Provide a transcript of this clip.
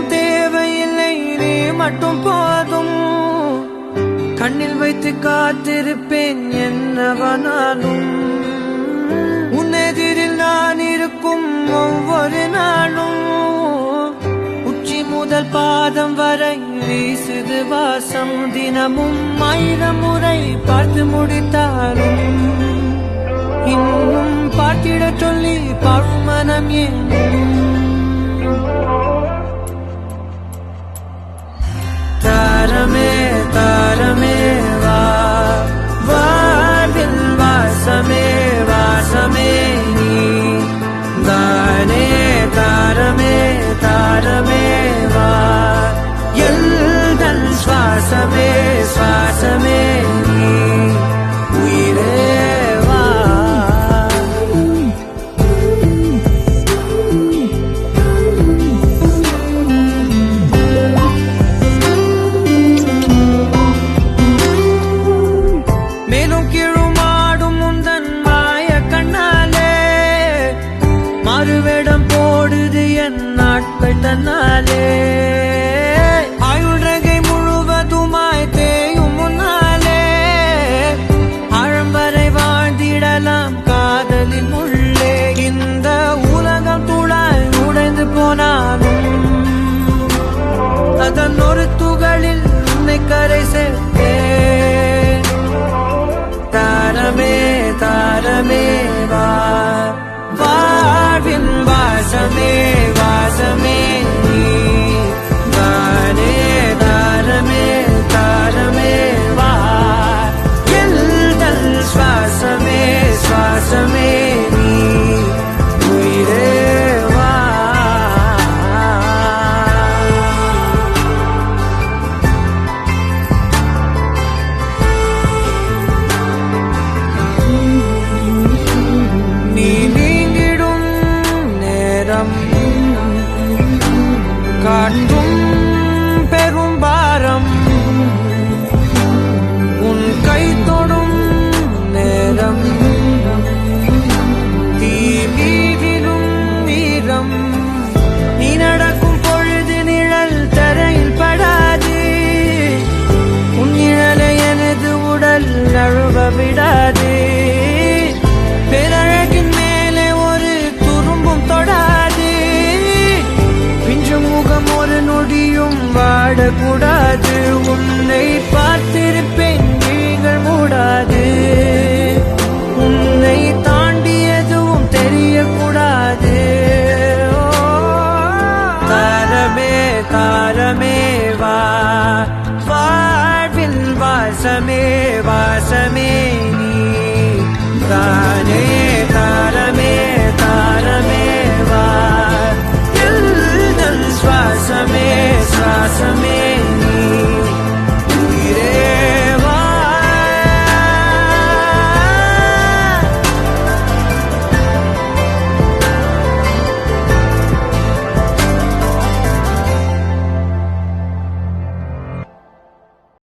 எதுவும் தேவையில்லை, நீ மட்டும் போதும். கண்ணில் வைத்து காத்திருப்பேன் என்னவனாலும். உன்னெதிரில் நான் இருக்கும் ஒவ்வொரு நாளும். உச்சி முதல் பாதம் வரை வீசுது வாசம். தினமும் 1000 முறை பார்த்து முடித்தாலும் இன்னும் பார்த்திட சொல்லி பழுமனம் ஏன்? தாரமே தாரமே வா, வாழ்வில் வாசமே வாசமே நீ தானே. தாரமே தாரமே வா, எல்தன் சுவாசமே சுவாசமே நீ உயிரே வா. மேலும் கீழுமாடும் முந்தன் மாய கண்ணாலே மறுவேடம் போடுது என் நாட்கள் தன்னாலே. ஆயுள் ரகை முழுவதுமாய் தேயும் முன்னாலே ஆழம் வரை வாழ்ந்திடலாம் காதலின் உள்ளே. இந்த உலகம் துளாய் உடைந்து போனாலும் அதன் ஒரு துகளில் உன்னை கரை சேர்த்தேன். தாரமே தாரமே வா, வாழ்வின் வாசமே வாசமே நீ தானே. தாரமே தாரமே வா, எல்தல் சுவாசமே சுவாசமே நீ உயிரே வா. நீ நீங்கிடும் நேரம் காட்டும் பெரும் பாரம். உன் கை தொடும் நேரம் தீ மீதிலும் வீரம். நீ நடக்கும் பொழுது நிழல் தரையில் படாது. உன் நிழலை எனது உடல் நழுவ விடாது. பேரழகின் மேலே ஒரு துரும்பும் தொடாது. பிஞ்சு முகம் ஒரு நொடியும் வாடக்கூடாது. உன்னை பார்த்திருப்பேன் விழிகள் மூடாது. உன்னை தாண்டி எதுவும் தெரியக்கூடாது. தாரமே தாரமே வா, வாழ்வில் வாசமே வாசமே நீ தானே. தாரமே